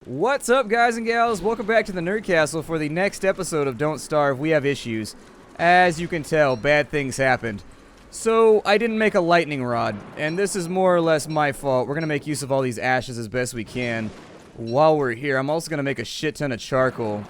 What's up, guys and gals? Welcome back to the Nerd Castle for the next episode of Don't Starve. We have issues. As you can tell, bad things happened. So, I didn't make a lightning rod, and this is more or less my fault. We're going to make use of all these ashes as best we can while we're here. I'm also going to make a shit ton of charcoal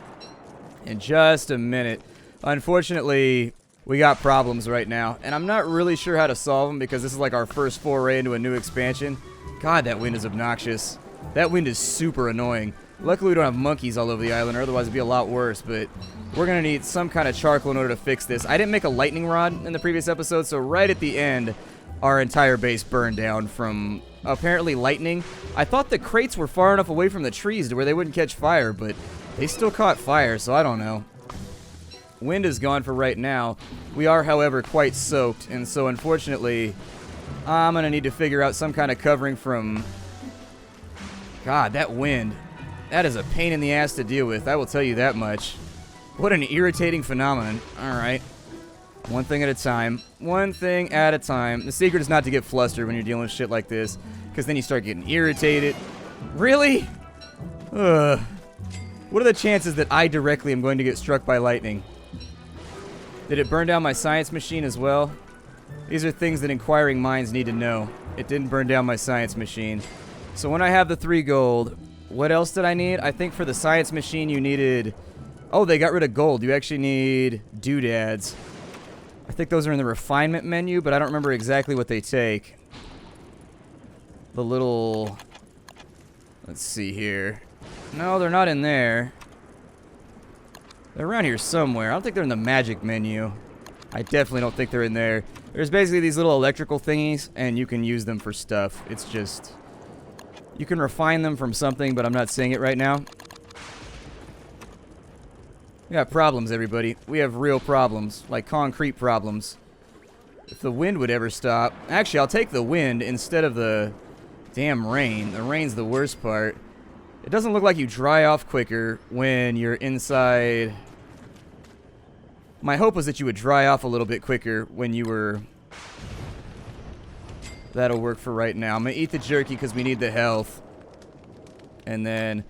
in just a minute. Unfortunately, we got problems right now, and I'm not really sure how to solve them because this is like our first foray into a new expansion. God, that wind is obnoxious. That wind is super annoying. Luckily, we don't have monkeys all over the island, or otherwise it'd be a lot worse, but we're going to need some kind of charcoal in order to fix this. I didn't make a lightning rod in the previous episode, so right at the end, our entire base burned down from apparently lightning. I thought the crates were far enough away from the trees to where they wouldn't catch fire, but they still caught fire, so I don't know. Wind is gone for right now. We are, however, quite soaked, and so unfortunately, I'm going to need to figure out some kind of covering from... God, that wind. That is a pain in the ass to deal with, I will tell you that much. What an irritating phenomenon. Alright. One thing at a time. One thing at a time. The secret is not to get flustered when you're dealing with shit like this, because then you start getting irritated. Really? Ugh. What are the chances that I directly am going to get struck by lightning? Did it burn down my science machine as well? These are things that inquiring minds need to know. It didn't burn down my science machine. So when I have the 3 gold, what else did I need? I think for the science machine you needed... Oh, they got rid of gold. You actually need doodads. I think those are in the refinement menu, but I don't remember exactly what they take. The little... Let's see here. No, they're not in there. They're around here somewhere. I don't think they're in the magic menu. I definitely don't think they're in there. There's basically these little electrical thingies, and you can use them for stuff. It's just... You can refine them from something, but I'm not saying it right now. We got problems, everybody. We have real problems, like concrete problems. If the wind would ever stop... Actually, I'll take the wind instead of the damn rain. The rain's the worst part. It doesn't look like you dry off quicker when you're inside... My hope was that you would dry off a little bit quicker when you were... That'll work for right now. I'm going to eat the jerky because we need the health. And then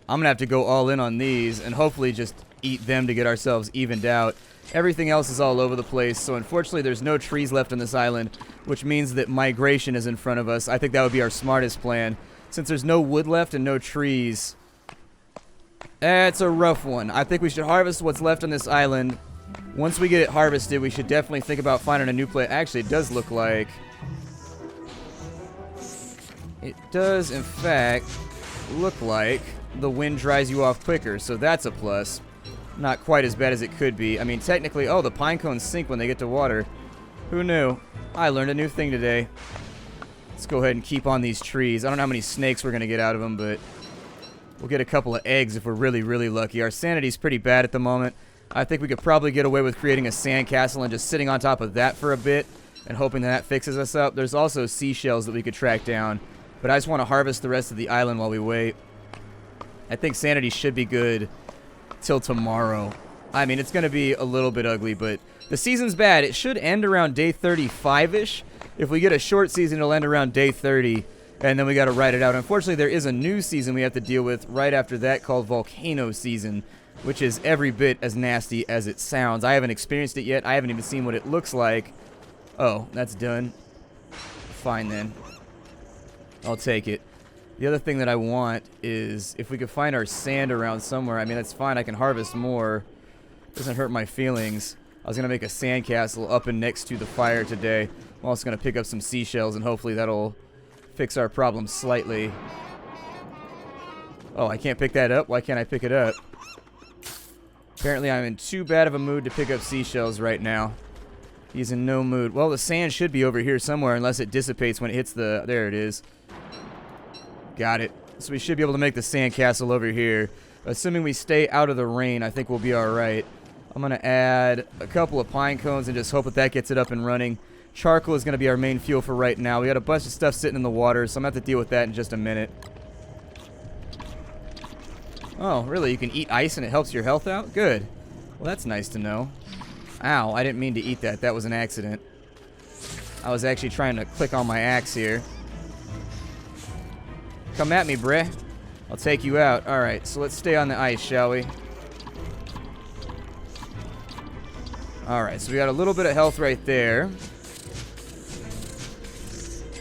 I'm going to have to go all in on these and hopefully just eat them to get ourselves evened out. Everything else is all over the place, so unfortunately there's no trees left on this island, which means that migration is in front of us. I think that would be our smartest plan. Since there's no wood left and no trees, it's a rough one. I think we should harvest what's left on this island. Once we get it harvested, we should definitely think about finding a new place. Actually, it does look like... It does, in fact, look like the wind dries you off quicker, so that's a plus. Not quite as bad as it could be. I mean, technically, oh, the pine cones sink when they get to water. Who knew? I learned a new thing today. Let's go ahead and keep on these trees. I don't know how many snakes we're going to get out of them, but we'll get a couple of eggs if we're really, really lucky. Our sanity's pretty bad at the moment. I think we could probably get away with creating a sandcastle and just sitting on top of that for a bit and hoping that fixes us up. There's also seashells that we could track down. But I just want to harvest the rest of the island while we wait. I think sanity should be good till tomorrow. I mean, it's going to be a little bit ugly, but the season's bad. It should end around day 35-ish. If we get a short season, it'll end around day 30, and then we got to ride it out. Unfortunately, there is a new season we have to deal with right after that called Volcano Season, which is every bit as nasty as it sounds. I haven't experienced it yet. I haven't even seen what it looks like. Oh, that's done. Fine, then. I'll take it. The other thing that I want is if we could find our sand around somewhere. I mean, that's fine. I can harvest more. Doesn't hurt my feelings. I was going to make a sandcastle up and next to the fire today. I'm also going to pick up some seashells, and hopefully that'll fix our problem slightly. Oh, I can't pick that up? Why can't I pick it up? Apparently I'm in too bad of a mood to pick up seashells right now. He's in no mood. Well, the sand should be over here somewhere unless it dissipates when it hits the... There it is. Got it. So we should be able to make the sandcastle over here. Assuming we stay out of the rain, I think we'll be alright. I'm going to add a couple of pine cones and just hope that gets it up and running. Charcoal is going to be our main fuel for right now. We got a bunch of stuff sitting in the water, so I'm going to have to deal with that in just a minute. Oh, really? You can eat ice and it helps your health out? Good. Well, that's nice to know. Ow, I didn't mean to eat that. That was an accident. I was actually trying to click on my axe here. Come at me, bruh. I'll take you out. Alright, so let's stay on the ice, shall we? Alright, so we got a little bit of health right there.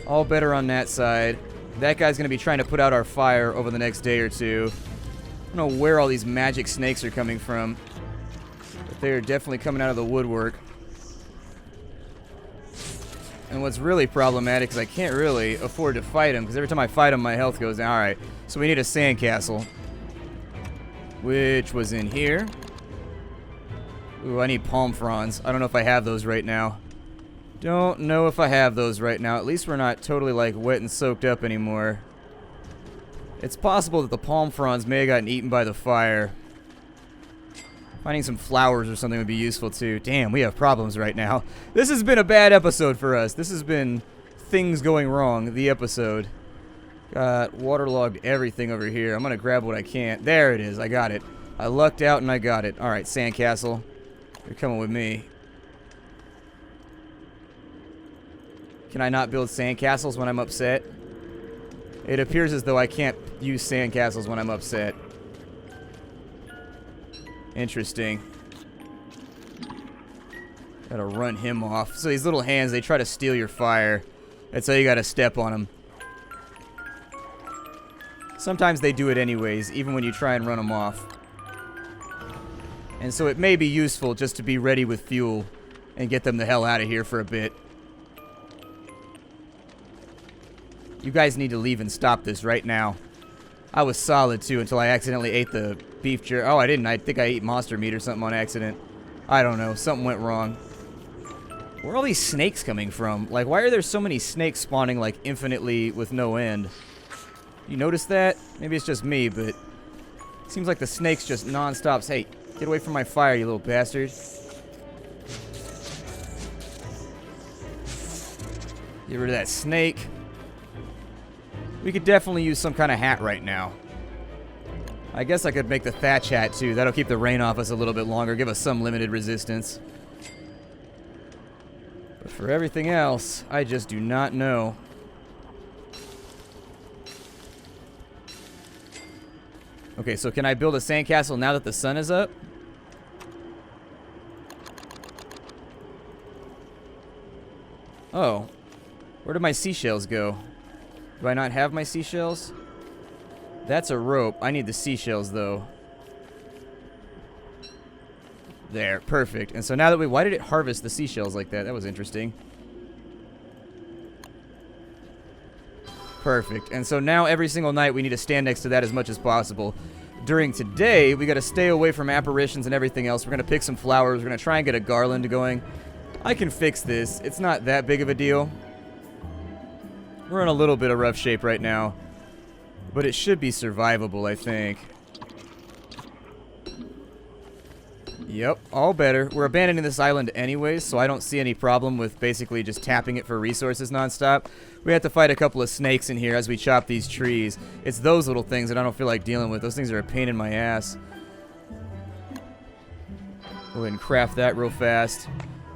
All better on that side. That guy's going to be trying to put out our fire over the next day or two. I don't know where all these magic snakes are coming from, but they are definitely coming out of the woodwork. And what's really problematic is I can't really afford to fight him, because every time I fight him, my health goes down. Alright, so we need a sandcastle, which was in here. Ooh, I need palm fronds. I don't know if I have those right now. Don't know if I have those right now. At least we're not totally, like, wet and soaked up anymore. It's possible that the palm fronds may have gotten eaten by the fire. Finding some flowers or something would be useful, too. Damn, we have problems right now. This has been a bad episode for us. This has been things going wrong, the episode. Got waterlogged everything over here. I'm going to grab what I can. There it is. I got it. I lucked out and I got it. Alright, sandcastle. You're coming with me. Can I not build sandcastles when I'm upset? It appears as though I can't use sandcastles when I'm upset. Interesting. Gotta run him off. So these little hands, they try to steal your fire. That's how you gotta step on them. Sometimes they do it anyways, even when you try and run them off. And so it may be useful just to be ready with fuel and get them the hell out of here for a bit. You guys need to leave and stop this right now. I was solid, too, until I accidentally ate the beef jerky. Oh, I didn't. I think I ate monster meat or something on accident. I don't know. Something went wrong. Where are all these snakes coming from? Like, why are there so many snakes spawning, like, infinitely with no end? You notice that? Maybe it's just me, but it seems like the snakes just non-stop. Hey, get away from my fire, you little bastard. Get rid of that snake. We could definitely use some kind of hat right now. I guess I could make the thatch hat, too. That'll keep the rain off us a little bit longer, give us some limited resistance. But for everything else, I just do not know. Okay, so can I build a sandcastle now that the sun is up? Oh. Where did my seashells go? Do I not have my seashells? That's a rope. I need the seashells, though. There. Perfect. And so now that we... Why did it harvest the seashells like that? That was interesting. Perfect. And so now every single night we need to stand next to that as much as possible. During today, we got to stay away from apparitions and everything else. We're going to pick some flowers. We're going to try and get a garland going. I can fix this. It's not that big of a deal. We're in a little bit of rough shape right now, but it should be survivable, I think. Yep, all better. We're abandoning this island anyways, so I don't see any problem with basically just tapping it for resources nonstop. We have to fight a couple of snakes in here as we chop these trees. It's those little things that I don't feel like dealing with. Those things are a pain in my ass. Go ahead and craft that real fast.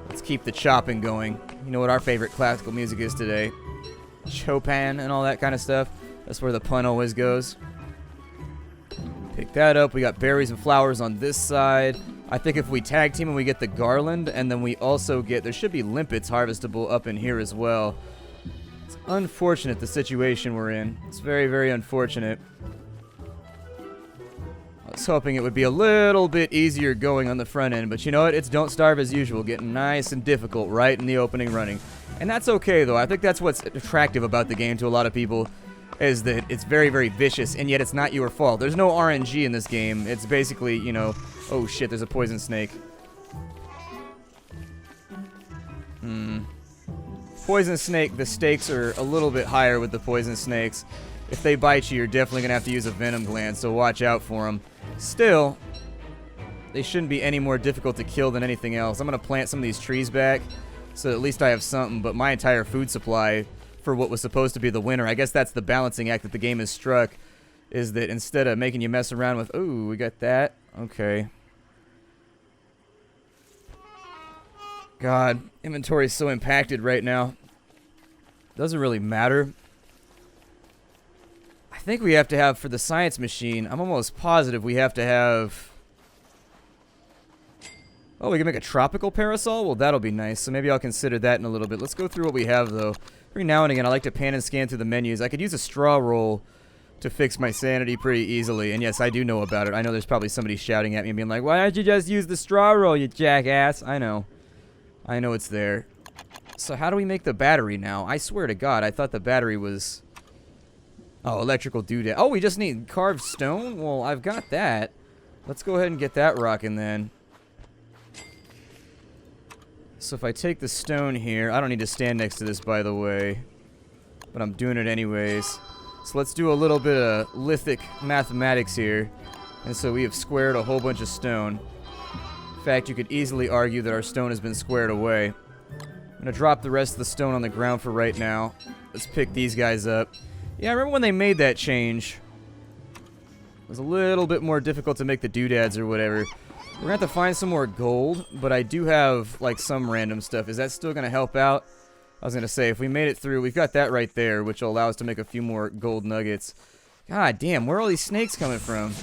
Let's keep the chopping going. You know what our favorite classical music is today? Chopin and all that kind of stuff. That's where the pun always goes. Pick that up. We got berries and flowers on this side. I think if we tag team and we get the garland, and then we also get... There should be limpets harvestable up in here as well. It's unfortunate the situation we're in. It's very, very unfortunate. I was hoping it would be a little bit easier going on the front end, but you know what? It's Don't Starve as usual, getting nice and difficult right in the opening running. And that's okay, though. I think that's what's attractive about the game to a lot of people, is that it's very, very vicious, and yet it's not your fault. There's no RNG in this game. It's basically, you know... Oh, shit, there's a poison snake. Poison snake, the stakes are a little bit higher with the poison snakes. If they bite you, you're definitely going to have to use a venom gland, so watch out for them. Still, they shouldn't be any more difficult to kill than anything else. I'm going to plant some of these trees back, so at least I have something, but my entire food supply for what was supposed to be the winter, I guess that's the balancing act that the game has struck, is that instead of making you mess around with, ooh, we got that, okay. God, inventory is so impacted right now. Doesn't really matter. I think we have to have, for the science machine, I'm almost positive we have to have... Oh, we can make a tropical parasol? Well, that'll be nice, so maybe I'll consider that in a little bit. Let's go through what we have, though. Every now and again, I like to pan and scan through the menus. I could use a straw roll to fix my sanity pretty easily, and yes, I do know about it. I know there's probably somebody shouting at me and being like, why don't you just use the straw roll, you jackass? I know. I know it's there. So how do we make the battery now? I swear to God, I thought the battery was... Oh, electrical doodad. Oh, we just need carved stone? Well, I've got that. Let's go ahead and get that rocking then. So if I take the stone here, I don't need to stand next to this, by the way, but I'm doing it anyways. So let's do a little bit of lithic mathematics here. And so we have squared a whole bunch of stone. In fact, you could easily argue that our stone has been squared away. I'm going to drop the rest of the stone on the ground for right now. Let's pick these guys up. Yeah, I remember when they made that change. It was a little bit more difficult to make the doodads or whatever. We're going to have to find some more gold, but I do have, like, some random stuff. Is that still going to help out? I was going to say, if we made it through, we've got that right there, which will allow us to make a few more gold nuggets. God damn, where are all these snakes coming from?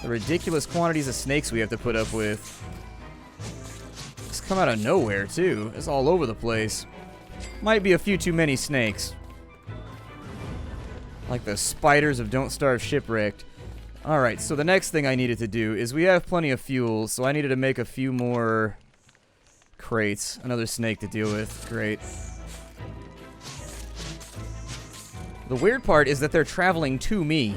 The ridiculous quantities of snakes we have to put up with. Just come out of nowhere, too. It's all over the place. Might be a few too many snakes. Like the spiders of Don't Starve Shipwrecked. Alright, so the next thing I needed to do is we have plenty of fuel, so I needed to make a few more crates. Another snake to deal with. Great. The weird part is that they're traveling to me.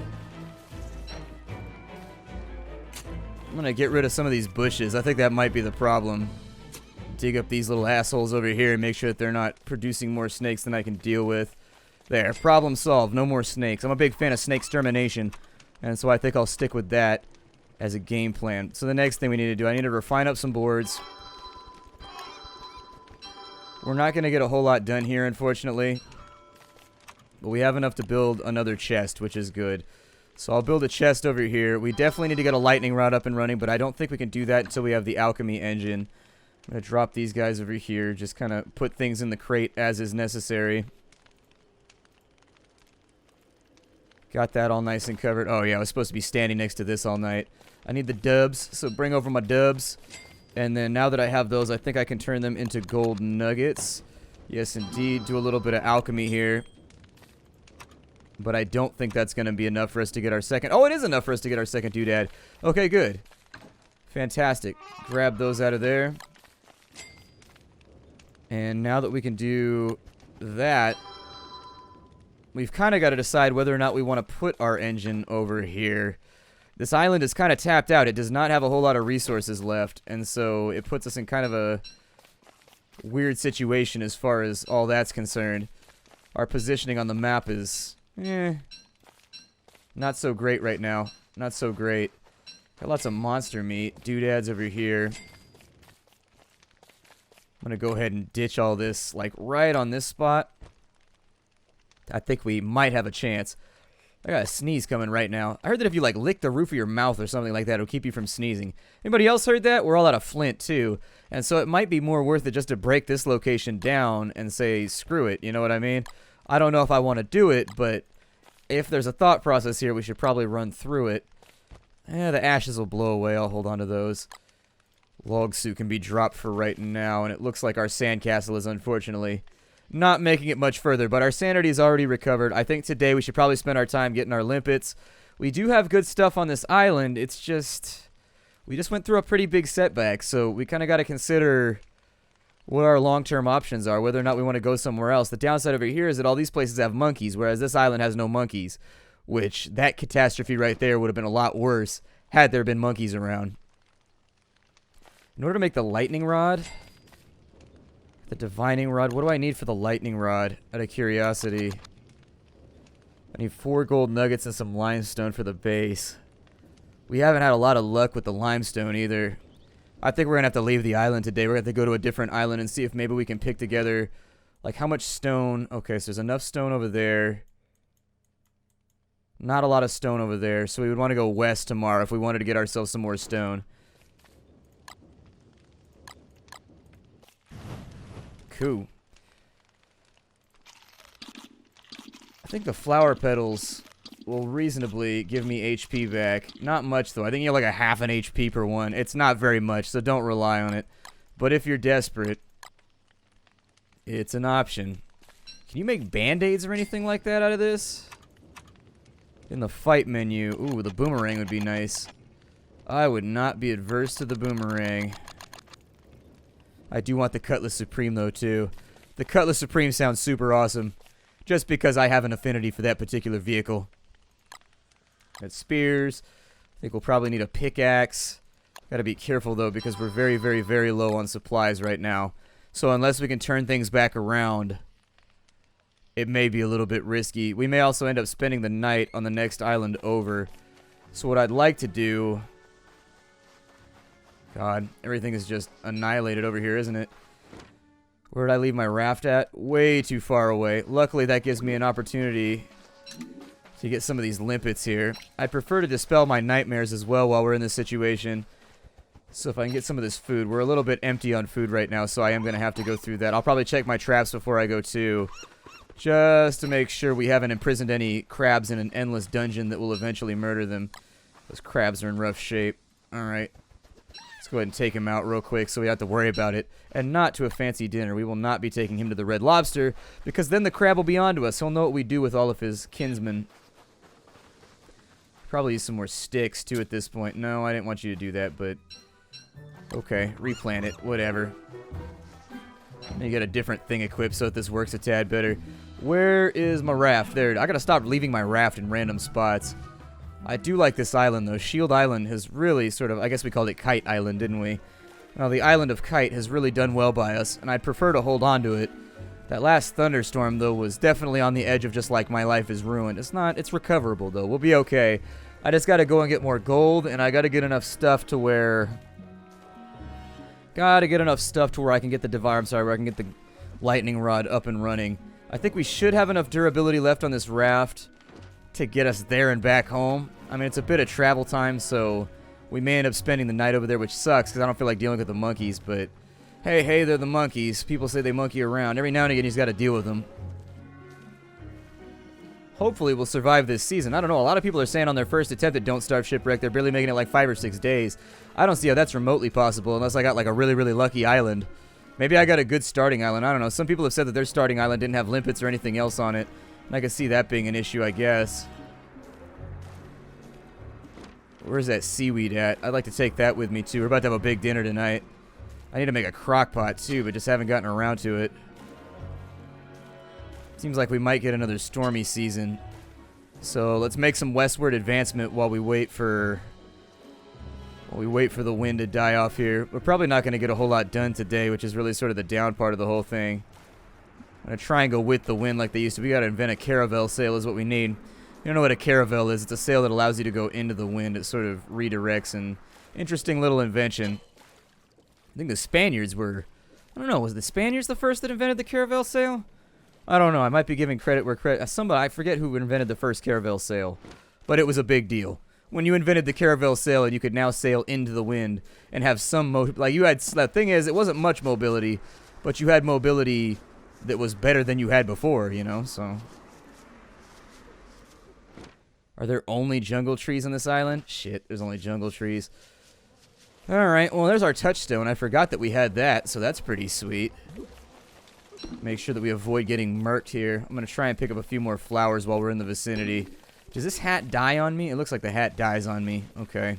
I'm gonna get rid of some of these bushes. I think that might be the problem. Dig up these little assholes over here and make sure that they're not producing more snakes than I can deal with. There, problem solved. No more snakes. I'm a big fan of snake extermination, and so I think I'll stick with that as a game plan. So the next thing we need to do, I need to refine up some boards. We're not going to get a whole lot done here, unfortunately. But we have enough to build another chest, which is good. So I'll build a chest over here. We definitely need to get a lightning rod up and running, but I don't think we can do that until we have the alchemy engine. I'm going to drop these guys over here, just kind of put things in the crate as is necessary. Got that all nice and covered. Oh, yeah, I was supposed to be standing next to this all night. I need the dubs, so bring over my dubs. And then now that I have those, I think I can turn them into gold nuggets. Yes, indeed. Do a little bit of alchemy here. But I don't think that's going to be enough for us to get our second... Oh, it is enough for us to get our second doodad. Okay, good. Fantastic. Grab those out of there. And now that we can do that... We've kind of got to decide whether or not we want to put our engine over here. This island is kind of tapped out. It does not have a whole lot of resources left, and so it puts us in kind of a weird situation as far as all that's concerned. Our positioning on the map is, not so great right now. Not so great. Got lots of monster meat. Doodads over here. I'm going to go ahead and ditch all this, like, right on this spot. I think we might have a chance. I got a sneeze coming right now. I heard that if you, like, lick the roof of your mouth or something like that, it'll keep you from sneezing. Anybody else heard that? We're all out of flint, too. And so it might be more worth it just to break this location down and say, screw it. You know what I mean? I don't know if I want to do it, but if there's a thought process here, we should probably run through it. The ashes will blow away. I'll hold on to those. Log suit can be dropped for right now, and it looks like our sandcastle is unfortunately not making it much further, but our sanity is already recovered. I think today we should probably spend our time getting our limpets. We do have good stuff on this island. It's just, we just went through a pretty big setback, so we kind of got to consider what our long-term options are, whether or not we want to go somewhere else. The downside over here is that all these places have monkeys, whereas this island has no monkeys, which that catastrophe right there would have been a lot worse had there been monkeys around. In order to make the lightning rod... The divining rod. What do I need for the lightning rod? Out of curiosity. I need 4 gold nuggets and some limestone for the base. We haven't had a lot of luck with the limestone either. I think we're going to have to leave the island today. We're going to have to go to a different island and see if maybe we can pick together, like, how much stone. Okay, so there's enough stone over there. Not a lot of stone over there. So we would want to go west tomorrow if we wanted to get ourselves some more stone. Cool. I think the flower petals will reasonably give me HP back. Not much, though. I think you have like a half an HP per one. It's not very much, so don't rely on it. But if you're desperate, it's an option. Can you make band-aids or anything like that out of this? In the fight menu. Ooh, the boomerang would be nice. I would not be adverse to the boomerang. I do want the Cutlass Supreme, though, too. The Cutlass Supreme sounds super awesome. Just because I have an affinity for that particular vehicle. Got spears. I think we'll probably need a pickaxe. Gotta be careful, though, because we're very, very, very low on supplies right now. So unless we can turn things back around, it may be a little bit risky. We may also end up spending the night on the next island over. So what I'd like to do... God, everything is just annihilated over here, isn't it? Where did I leave my raft at? Way too far away. Luckily, that gives me an opportunity to get some of these limpets here. I'd prefer to dispel my nightmares as well while we're in this situation. So if I can get some of this food. We're a little bit empty on food right now, so I am going to have to go through that. I'll probably check my traps before I go too. Just to make sure we haven't imprisoned any crabs in an endless dungeon that will eventually murder them. Those crabs are in rough shape. Alright. Let's go ahead and take him out real quick so we don't have to worry about it. And not to a fancy dinner. We will not be taking him to the Red Lobster, because then the crab will be onto us. He'll know what we do with all of his kinsmen. Probably use some more sticks, too, at this point. No, I didn't want you to do that, but... Okay, replant it. Whatever. You got a different thing equipped so that this works a tad better. Where is my raft? There. I gotta stop leaving my raft in random spots. I do like this island, though. Shield Island has really sort of... I guess we called it Kite Island, didn't we? Well, the island of Kite has really done well by us, and I'd prefer to hold on to it. That last thunderstorm, though, was definitely on the edge of just like my life is ruined. It's not... It's recoverable, though. We'll be okay. I just gotta go and get more gold, and I gotta get enough stuff to where... Gotta get enough stuff to where I can get the Devour... I'm sorry, where I can get the lightning rod up and running. I think we should have enough durability left on this raft to get us there and back home. I mean, it's a bit of travel time, so we may end up spending the night over there, which sucks because I don't feel like dealing with the monkeys, but hey, they're the monkeys. People say they monkey around. Every now and again, he's got to deal with them. Hopefully, we'll survive this season. I don't know. A lot of people are saying on their first attempt at Don't Starve Shipwrecked, they're barely making it like 5 or 6 days. I don't see how that's remotely possible unless I got like a really, really lucky island. Maybe I got a good starting island. I don't know. Some people have said that their starting island didn't have limpets or anything else on it. And I can see that being an issue, I guess. Where's that seaweed at? I'd like to take that with me, too. We're about to have a big dinner tonight. I need to make a crock pot, too, but just haven't gotten around to it. Seems like we might get another stormy season. So let's make some westward advancement while we wait for... the wind to die off here. We're probably not going to get a whole lot done today, which is really sort of the down part of the whole thing. I'm going to try and go with the wind like they used to. We got to invent a caravel sail is what we need. You don't know what a caravel is. It's a sail that allows you to go into the wind. It sort of redirects. An interesting little invention. I think the Spaniards were... I don't know. Was the Spaniards the first that invented the caravel sail? I don't know. I might be giving credit where credit... Somebody, I forget who invented the first caravel sail. But it was a big deal. When you invented the caravel sail and you could now sail into the wind and have some... Like, you had... The thing is, it wasn't much mobility, but you had mobility that was better than you had before, you know, so... Are there only jungle trees on this island? Shit, there's only jungle trees. Alright, well, there's our touchstone. I forgot that we had that, so that's pretty sweet. Make sure that we avoid getting murked here. I'm going to try and pick up a few more flowers while we're in the vicinity. Does this hat die on me? It looks like the hat dies on me. Okay.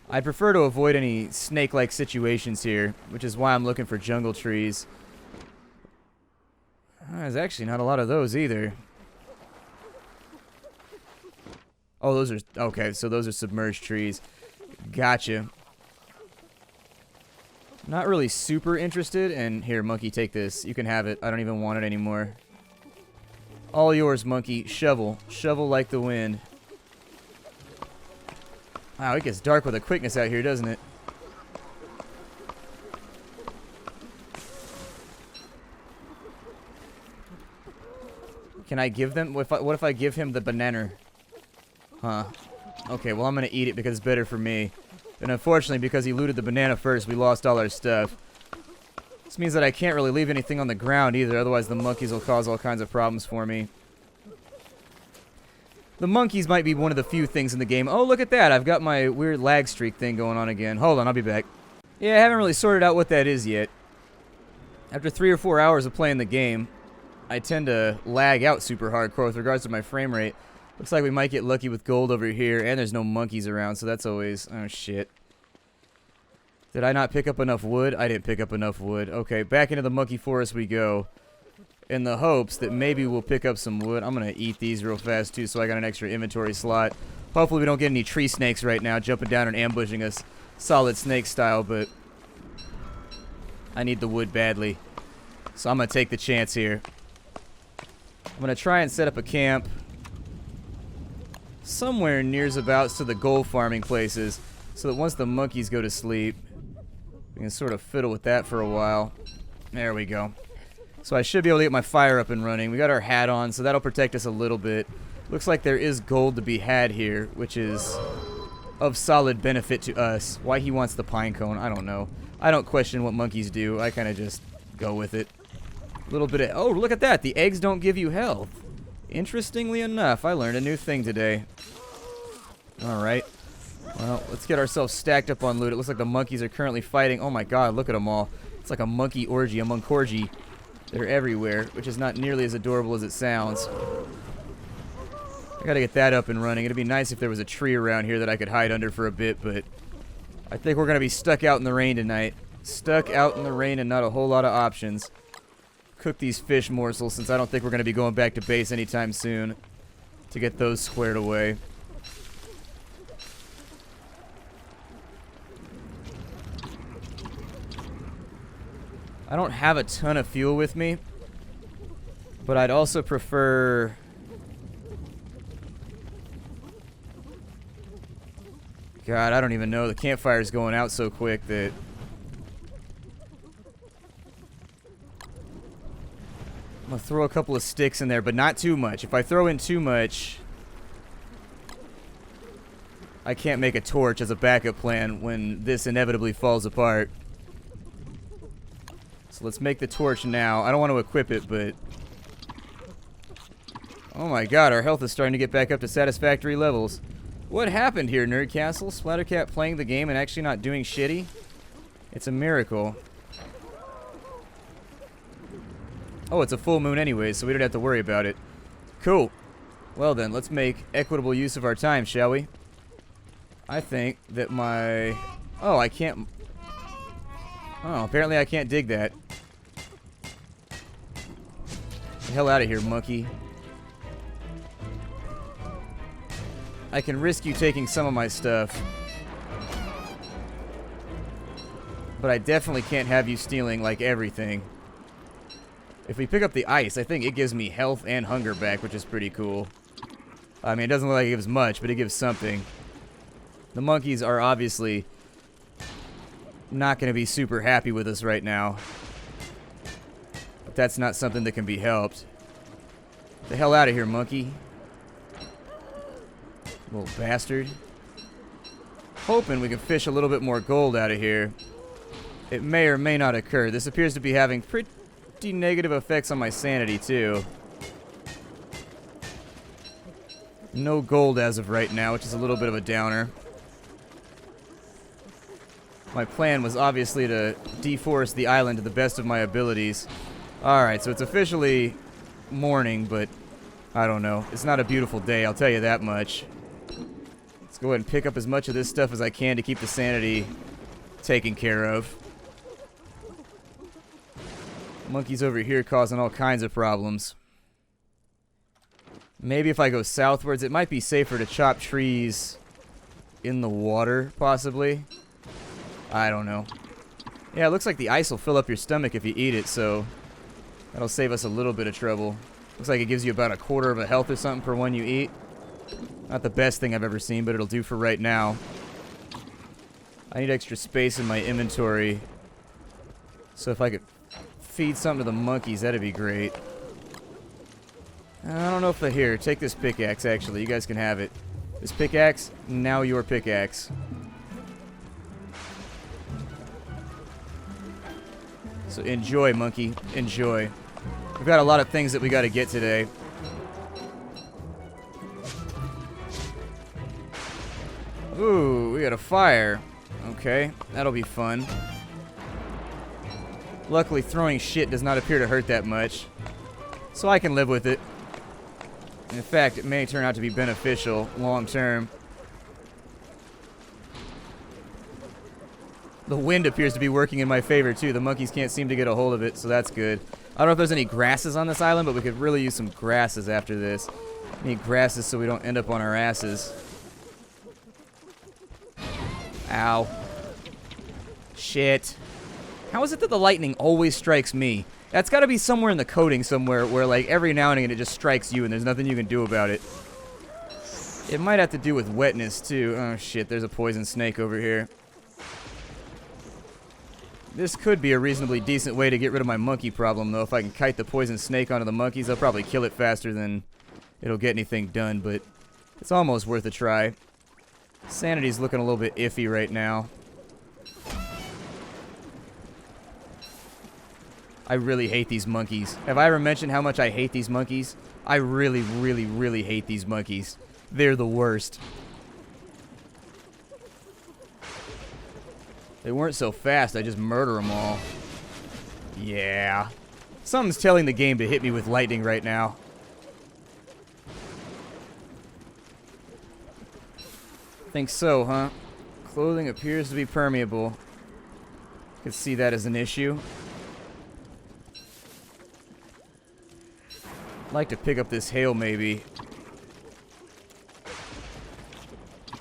I'd prefer to avoid any snake-like situations here, which is why I'm looking for jungle trees. There's actually not a lot of those either. Oh, those are... Okay, so those are submerged trees. Gotcha. Not really super interested. And here, monkey, take this. You can have it. I don't even want it anymore. All yours, monkey. Shovel. Shovel like the wind. Wow, it gets dark with a quickness out here, doesn't it? Can I give them... What if I give him the banana? Huh. Okay, well, I'm going to eat it because it's better for me. And unfortunately, because he looted the banana first, we lost all our stuff. This means that I can't really leave anything on the ground either, otherwise the monkeys will cause all kinds of problems for me. The monkeys might be one of the few things in the game. Oh, look at that. I've got my weird lag streak thing going on again. Hold on, I'll be back. Yeah, I haven't really sorted out what that is yet. After 3 or 4 hours of playing the game, I tend to lag out super hardcore with regards to my frame rate. Looks like we might get lucky with gold over here, and there's no monkeys around, so that's always... Oh, shit. Did I not pick up enough wood? I didn't pick up enough wood. Okay, back into the monkey forest we go. In the hopes that maybe we'll pick up some wood. I'm going to eat these real fast, too, so I got an extra inventory slot. Hopefully we don't get any tree snakes right now jumping down and ambushing us solid snake style, but I need the wood badly. So I'm going to take the chance here. I'm going to try and set up a camp somewhere near abouts to the gold farming places so that once the monkeys go to sleep, we can sort of fiddle with that for a while. There we go. So I should be able to get my fire up and running. We got our hat on, so that'll protect us a little bit. Looks like there is gold to be had here, which is of solid benefit to us. Why he wants the pine cone, I don't know. I don't question what monkeys do. I kind of just go with it. A little bit of... Oh, look at that. The eggs don't give you health. Interestingly enough, I learned a new thing today. Alright. Well, let's get ourselves stacked up on loot. It looks like the monkeys are currently fighting. Oh my god, look at them all. It's like a monkey orgy, a monkorgy. They're everywhere, which is not nearly as adorable as it sounds. I gotta get that up and running. It'd be nice if there was a tree around here that I could hide under for a bit, but I think we're gonna be stuck out in the rain tonight. Stuck out in the rain and not a whole lot of options. Cook these fish morsels since I don't think we're gonna be going back to base anytime soon to get those squared away. I don't have a ton of fuel with me, but I'd also prefer... God, I don't even know. The campfire's going out so quick that... I'm going to throw a couple of sticks in there, but not too much. If I throw in too much, I can't make a torch as a backup plan when this inevitably falls apart. So let's make the torch now. I don't want to equip it, but... Oh my god, our health is starting to get back up to satisfactory levels. What happened here, Nerd Castle? Splattercat playing the game and actually not doing shitty? It's a miracle. Oh, it's a full moon anyway, so we don't have to worry about it. Cool. Well then, let's make equitable use of our time, shall we? I think that my... Oh, I can't... Oh, apparently I can't dig that. Get the hell out of here, monkey. I can risk you taking some of my stuff. But I definitely can't have you stealing, like, everything. If we pick up the ice, I think it gives me health and hunger back, which is pretty cool. I mean, it doesn't look like it gives much, but it gives something. The monkeys are obviously not going to be super happy with us right now. But that's not something that can be helped. Get the hell out of here, monkey. Little bastard. Hoping we can fish a little bit more gold out of here. It may or may not occur. This appears to be having pretty negative effects on my sanity, too. No gold as of right now, which is a little bit of a downer. My plan was obviously to deforest the island to the best of my abilities. Alright, so it's officially morning, but I don't know. It's not a beautiful day, I'll tell you that much. Let's go ahead and pick up as much of this stuff as I can to keep the sanity taken care of. Monkeys over here causing all kinds of problems. Maybe if I go southwards, it might be safer to chop trees in the water, possibly. I don't know. Yeah, it looks like the ice will fill up your stomach if you eat it, so that'll save us a little bit of trouble. Looks like it gives you about 1/4 of a health or something per one you eat. Not the best thing I've ever seen, but it'll do for right now. I need extra space in my inventory. So if I could feed something to the monkeys, that'd be great. I don't know if they're here. Take this pickaxe, actually. You guys can have it. This pickaxe, now your pickaxe. So enjoy, monkey. Enjoy. We've got a lot of things that we got to get today. Ooh, we got a fire. Okay, that'll be fun. Luckily, throwing shit does not appear to hurt that much, so I can live with it. In fact, it may turn out to be beneficial long term. The wind appears to be working in my favor, too. The monkeys can't seem to get a hold of it, so that's good. I don't know if there's any grasses on this island, but we could really use some grasses after this. Need grasses so we don't end up on our asses. Ow. Shit. How is it that the lightning always strikes me? That's got to be somewhere in the coding somewhere where, like, every now and again it just strikes you and there's nothing you can do about it. It might have to do with wetness, too. Oh, shit. There's a poison snake over here. This could be a reasonably decent way to get rid of my monkey problem, though. If I can kite the poison snake onto the monkeys, I'll probably kill it faster than it'll get anything done, but it's almost worth a try. Sanity's looking a little bit iffy right now. I really hate these monkeys. Have I ever mentioned how much I hate these monkeys? I really, really, really hate these monkeys. They're the worst. They weren't so fast, I just murder them all. Yeah. Something's telling the game to hit me with lightning right now. Think so, huh? Clothing appears to be permeable. Could see that as an issue. I'd like to pick up this hail, maybe.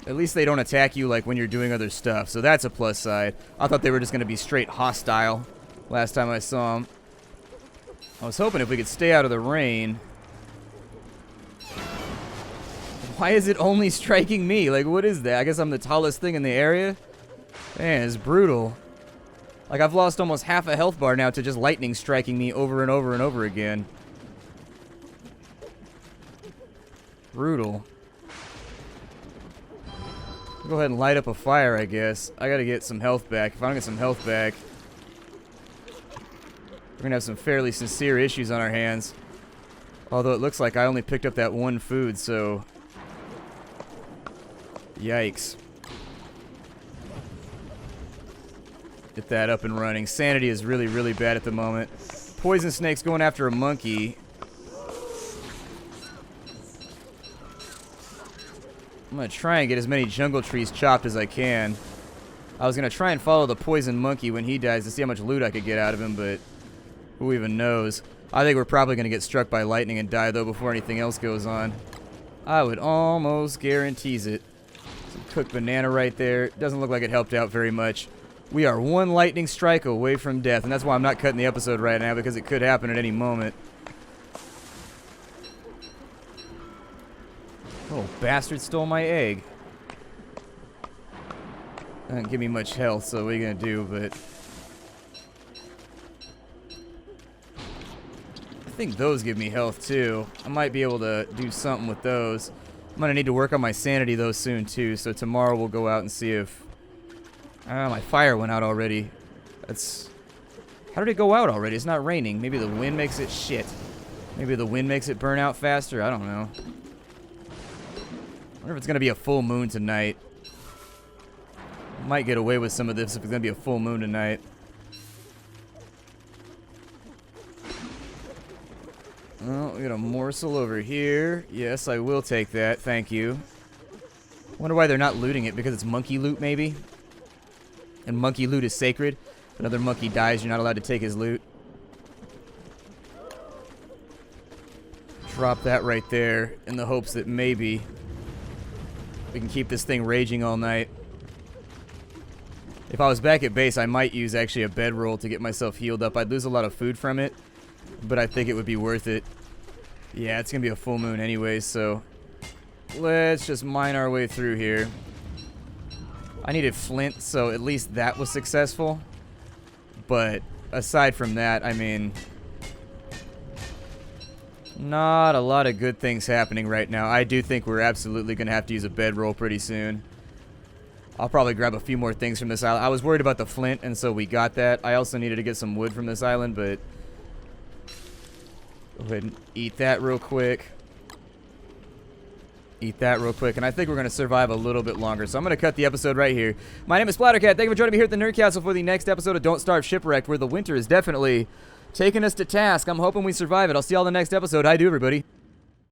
At least they don't attack you like when you're doing other stuff, so that's a plus side. I thought they were just going to be straight hostile last time I saw them. I was hoping if we could stay out of the rain. Why is it only striking me? Like, what is that? I guess I'm the tallest thing in the area? Man, it's brutal. Like, I've lost almost half a health bar now to just lightning striking me over and over and over again. Brutal. Go ahead and light up a fire, I guess. I gotta get some health back. If I don't get some health back, we're gonna have some fairly sincere issues on our hands. Although it looks like I only picked up that one food, so... Yikes. Get that up and running. Sanity is really, really bad at the moment. Poison snake's going after a monkey. I'm going to try and get as many jungle trees chopped as I can. I was going to try and follow the poison monkey when he dies to see how much loot I could get out of him, but who even knows? I think we're probably going to get struck by lightning and die, though, before anything else goes on. I would almost guarantees it. Some cooked banana right there. Doesn't look like it helped out very much. We are one lightning strike away from death, and that's why I'm not cutting the episode right now, because it could happen at any moment. Oh, bastard stole my egg. Doesn't give me much health, so what are you gonna do, but... I think those give me health, too. I might be able to do something with those. I'm gonna need to work on my sanity, though, soon, too, so tomorrow we'll go out and see if... my fire went out already. That's... How did it go out already? It's not raining. Maybe the wind makes it... Shit. Maybe the wind makes it burn out faster? I don't know. I wonder if it's going to be a full moon tonight. Might get away with some of this if it's going to be a full moon tonight. Oh, we got a morsel over here. Yes, I will take that. Thank you. Wonder why they're not looting it. Because it's monkey loot, maybe? And monkey loot is sacred. If another monkey dies, you're not allowed to take his loot. Drop that right there in the hopes that maybe... we can keep this thing raging all night. If I was back at base, I might use actually a bedroll to get myself healed up. I'd lose a lot of food from it, but I think it would be worth it. Yeah, it's going to be a full moon anyways, so let's just mine our way through here. I needed flint, so at least that was successful. But aside from that, I mean... not a lot of good things happening right now. I do think we're absolutely going to have to use a bedroll pretty soon. I'll probably grab a few more things from this island. I was worried about the flint, and so we got that. I also needed to get some wood from this island, but... go ahead and eat that real quick. Eat that real quick, and I think we're going to survive a little bit longer, so I'm going to cut the episode right here. My name is Splattercat. Thank you for joining me here at the Nerd Castle for the next episode of Don't Starve Shipwrecked, where the winter is definitely taking us to task. I'm hoping we survive it. I'll see y'all in the next episode. Hi, do everybody.